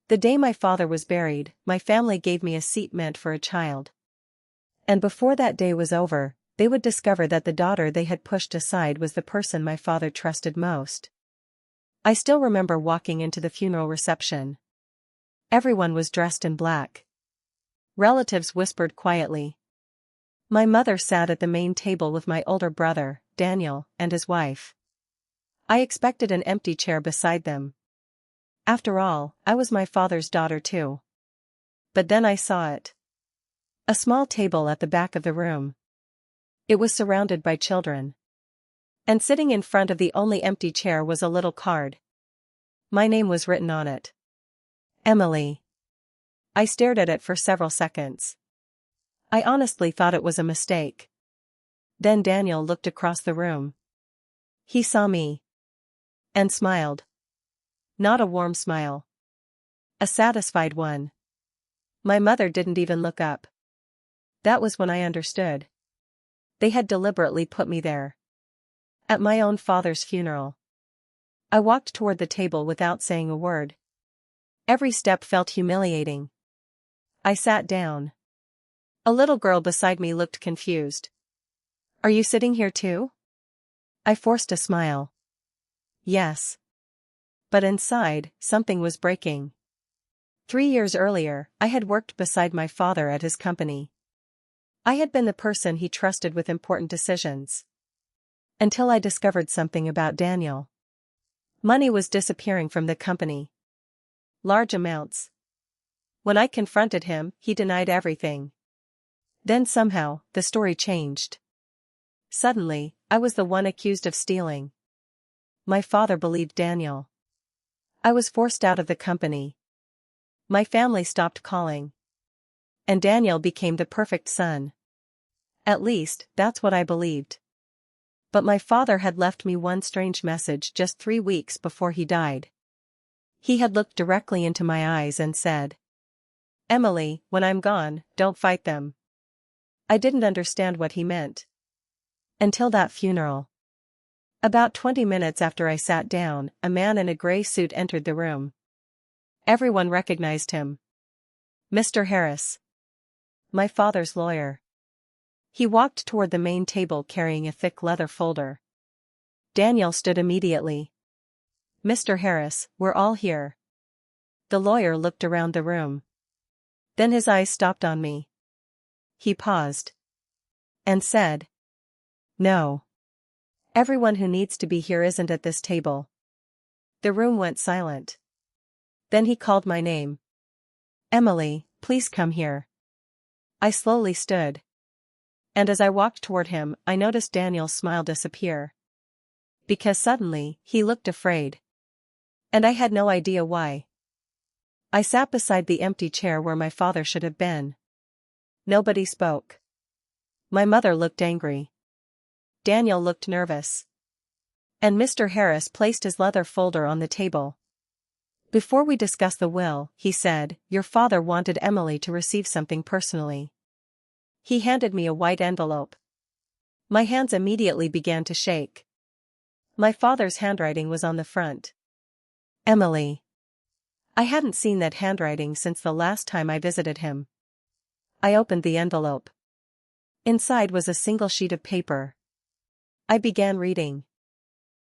The day my father was buried, my family gave me a seat meant for a child. And before that day was over, they would discover that the daughter they had pushed aside was the person my father trusted most. I still remember walking into the funeral reception. Everyone was dressed in black. Relatives whispered quietly. My mother sat at the main table with my older brother, Daniel, and his wife. I expected an empty chair beside them. After all, I was my father's daughter too. But then I saw it. A small table at the back of the room. It was surrounded by children. And sitting in front of the only empty chair was a little card. My name was written on it. Emily. I stared at it for several seconds. I honestly thought it was a mistake. Then Daniel looked across the room. He saw me. And smiled. Not a warm smile. A satisfied one. My mother didn't even look up. That was when I understood. They had deliberately put me there. At my own father's funeral. I walked toward the table without saying a word. Every step felt humiliating. I sat down. A little girl beside me looked confused. Are you sitting here too? I forced a smile. Yes. But inside, something was breaking. 3 years earlier, I had worked beside my father at his company. I had been the person he trusted with important decisions. Until I discovered something about Daniel. Money was disappearing from the company. Large amounts. When I confronted him, he denied everything. Then somehow, the story changed. Suddenly, I was the one accused of stealing. My father believed Daniel. I was forced out of the company. My family stopped calling. And Daniel became the perfect son. At least, that's what I believed. But my father had left me one strange message just 3 weeks before he died. He had looked directly into my eyes and said, Emily, when I'm gone, don't fight them. I didn't understand what he meant. Until that funeral. About 20 minutes after I sat down, a man in a gray suit entered the room. Everyone recognized him. Mr. Harris. My father's lawyer. He walked toward the main table carrying a thick leather folder. Daniel stood immediately. Mr. Harris, we're all here. The lawyer looked around the room. Then his eyes stopped on me. He paused. And said, No. Everyone who needs to be here isn't at this table. The room went silent. Then he called my name. Emily, please come here. I slowly stood. And as I walked toward him, I noticed Daniel's smile disappear. Because suddenly, he looked afraid. And I had no idea why. I sat beside the empty chair where my father should have been. Nobody spoke. My mother looked angry. Daniel looked nervous. And Mr. Harris placed his leather folder on the table. Before we discuss the will, he said, your father wanted Emily to receive something personally. He handed me a white envelope. My hands immediately began to shake. My father's handwriting was on the front. Emily. I hadn't seen that handwriting since the last time I visited him. I opened the envelope. Inside was a single sheet of paper. I began reading.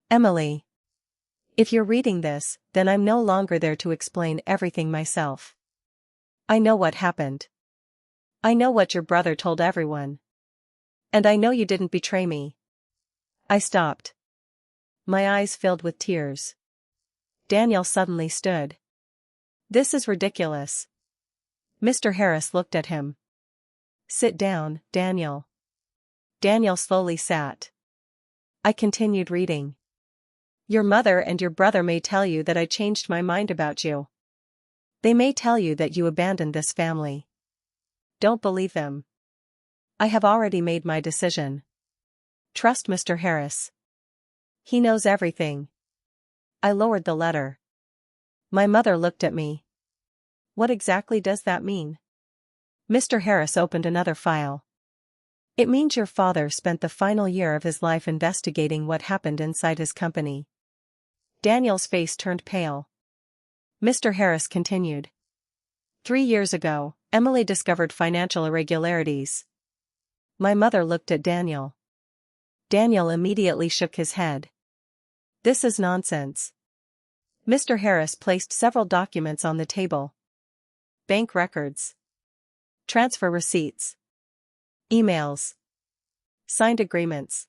Emily. If you're reading this, then I'm no longer there to explain everything myself. I know what happened. I know what your brother told everyone. And I know you didn't betray me. I stopped. My eyes filled with tears. Daniel suddenly stood. This is ridiculous. Mr. Harris looked at him. Sit down, Daniel. Daniel slowly sat. I continued reading. Your mother and your brother may tell you that I changed my mind about you. They may tell you that you abandoned this family. Don't believe them. I have already made my decision. Trust Mr. Harris. He knows everything. I lowered the letter. My mother looked at me. What exactly does that mean? Mr. Harris opened another file. It means your father spent the final year of his life investigating what happened inside his company. Daniel's face turned pale. Mr. Harris continued. 3 years ago, Emily discovered financial irregularities. My mother looked at Daniel. Daniel immediately shook his head. This is nonsense. Mr. Harris placed several documents on the table. Bank records. Transfer receipts. Emails. Signed agreements.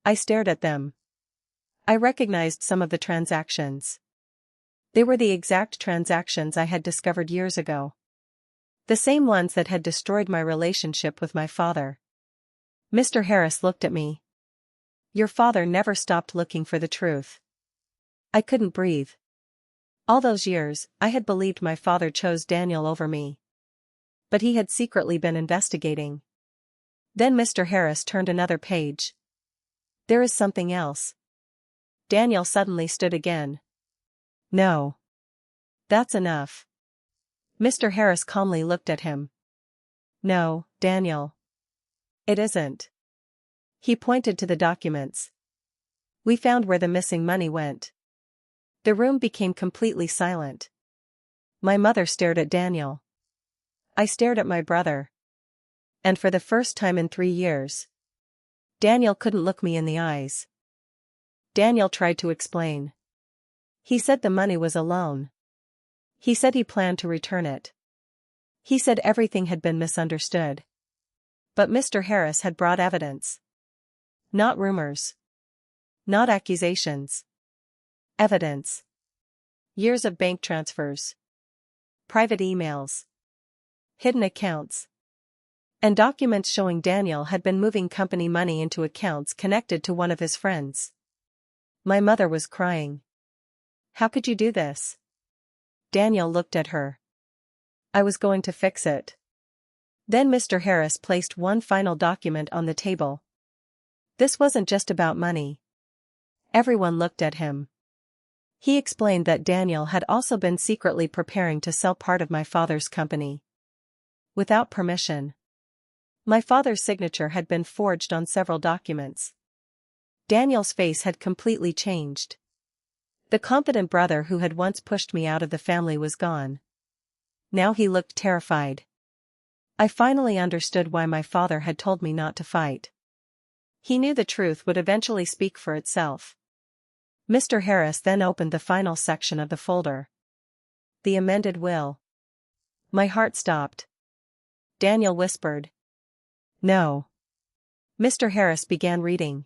I stared at them. I recognized some of the transactions. They were the exact transactions I had discovered years ago. The same ones that had destroyed my relationship with my father. Mr. Harris looked at me. Your father never stopped looking for the truth. I couldn't breathe. All those years, I had believed my father chose Daniel over me. But he had secretly been investigating. Then Mr. Harris turned another page. There is something else. Daniel suddenly stood again. No. That's enough. Mr. Harris calmly looked at him. No, Daniel. It isn't. He pointed to the documents. We found where the missing money went. The room became completely silent. My mother stared at Daniel. I stared at my brother. And for the first time in 3 years, Daniel couldn't look me in the eyes. Daniel tried to explain. He said the money was a loan. He said he planned to return it. He said everything had been misunderstood. But Mr. Harris had brought evidence. Not rumors. Not accusations. Evidence. Years of bank transfers. Private emails. Hidden accounts. And documents showing Daniel had been moving company money into accounts connected to one of his friends. My mother was crying. How could you do this? Daniel looked at her. I was going to fix it. Then Mr. Harris placed one final document on the table. This wasn't just about money. Everyone looked at him. He explained that Daniel had also been secretly preparing to sell part of my father's company. Without permission. My father's signature had been forged on several documents. Daniel's face had completely changed. The confident brother who had once pushed me out of the family was gone. Now he looked terrified. I finally understood why my father had told me not to fight. He knew the truth would eventually speak for itself. Mr. Harris then opened the final section of the folder. The amended will. My heart stopped. Daniel whispered. No. Mr. Harris began reading.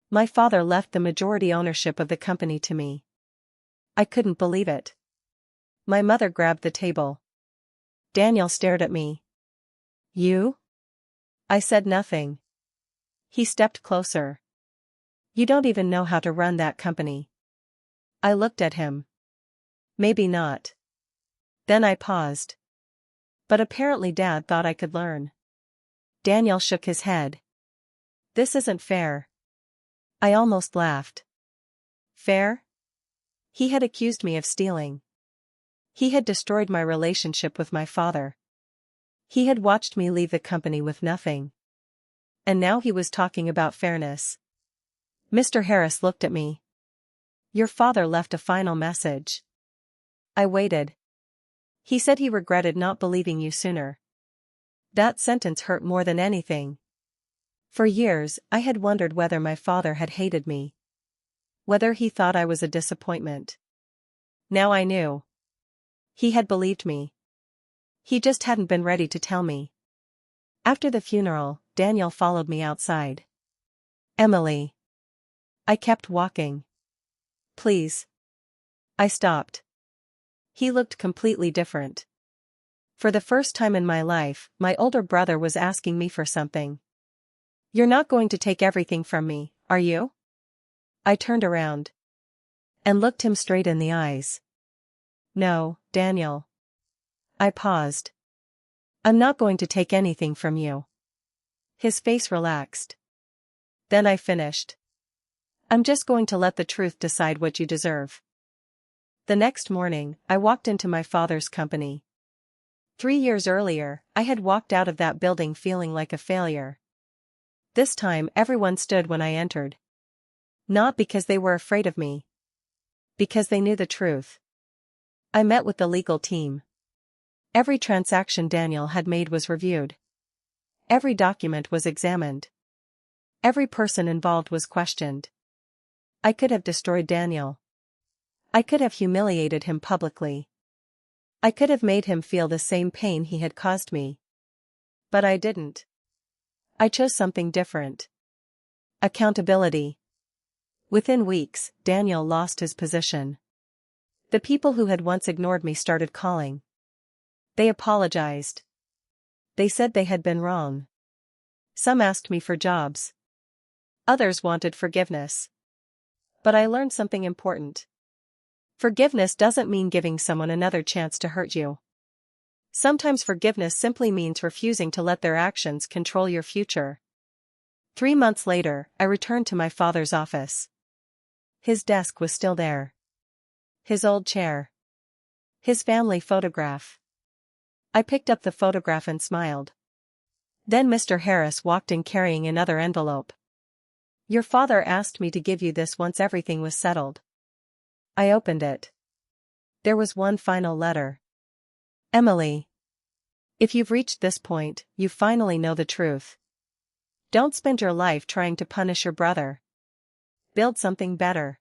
My father left the majority ownership of the company to me. I couldn't believe it. My mother grabbed the table. Daniel stared at me. You? I said nothing. He stepped closer. You don't even know how to run that company. I looked at him. Maybe not. Then I paused. But apparently Dad thought I could learn. Daniel shook his head. This isn't fair. I almost laughed. Fair? He had accused me of stealing. He had destroyed my relationship with my father. He had watched me leave the company with nothing. And now he was talking about fairness. Mr. Harris looked at me. Your father left a final message. I waited. He said he regretted not believing you sooner. That sentence hurt more than anything. For years, I had wondered whether my father had hated me. Whether he thought I was a disappointment. Now I knew. He had believed me. He just hadn't been ready to tell me. After the funeral, Daniel followed me outside. Emily. I kept walking. Please. I stopped. He looked completely different. For the first time in my life, my older brother was asking me for something. You're not going to take everything from me, are you? I turned around. And looked him straight in the eyes. No, Daniel. I paused. I'm not going to take anything from you. His face relaxed. Then I finished. I'm just going to let the truth decide what you deserve. The next morning, I walked into my father's company. 3 years earlier, I had walked out of that building feeling like a failure. This time everyone stood when I entered. Not because they were afraid of me. Because they knew the truth. I met with the legal team. Every transaction Daniel had made was reviewed. Every document was examined. Every person involved was questioned. I could have destroyed Daniel. I could have humiliated him publicly. I could have made him feel the same pain he had caused me. But I didn't. I chose something different. Accountability. Within weeks, Daniel lost his position. The people who had once ignored me started calling. They apologized. They said they had been wrong. Some asked me for jobs. Others wanted forgiveness. But I learned something important. Forgiveness doesn't mean giving someone another chance to hurt you. Sometimes forgiveness simply means refusing to let their actions control your future. 3 months later, I returned to my father's office. His desk was still there. His old chair. His family photograph. I picked up the photograph and smiled. Then Mr. Harris walked in carrying another envelope. "Your father asked me to give you this once everything was settled." I opened it. There was one final letter. "Emily. If you've reached this point, you finally know the truth. Don't spend your life trying to punish your brother. Build something better.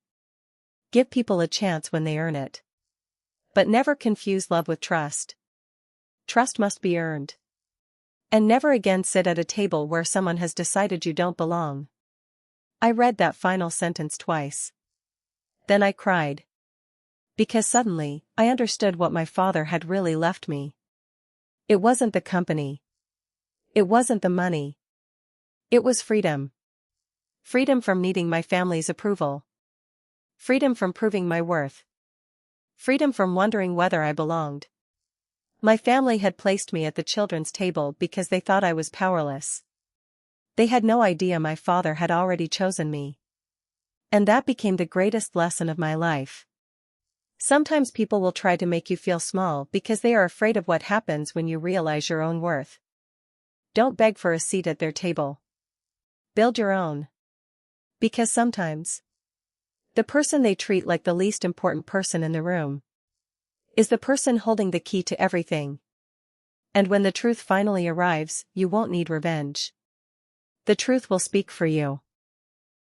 Give people a chance when they earn it. But never confuse love with trust. Trust must be earned. And never again sit at a table where someone has decided you don't belong." I read that final sentence twice. Then I cried. Because suddenly, I understood what my father had really left me. It wasn't the company. It wasn't the money. It was freedom. Freedom from needing my family's approval. Freedom from proving my worth. Freedom from wondering whether I belonged. My family had placed me at the children's table because they thought I was powerless. They had no idea my father had already chosen me. And that became the greatest lesson of my life. Sometimes people will try to make you feel small because they are afraid of what happens when you realize your own worth. Don't beg for a seat at their table. Build your own. Because sometimes, the person they treat like the least important person in the room is the person holding the key to everything. And when the truth finally arrives, you won't need revenge. The truth will speak for you.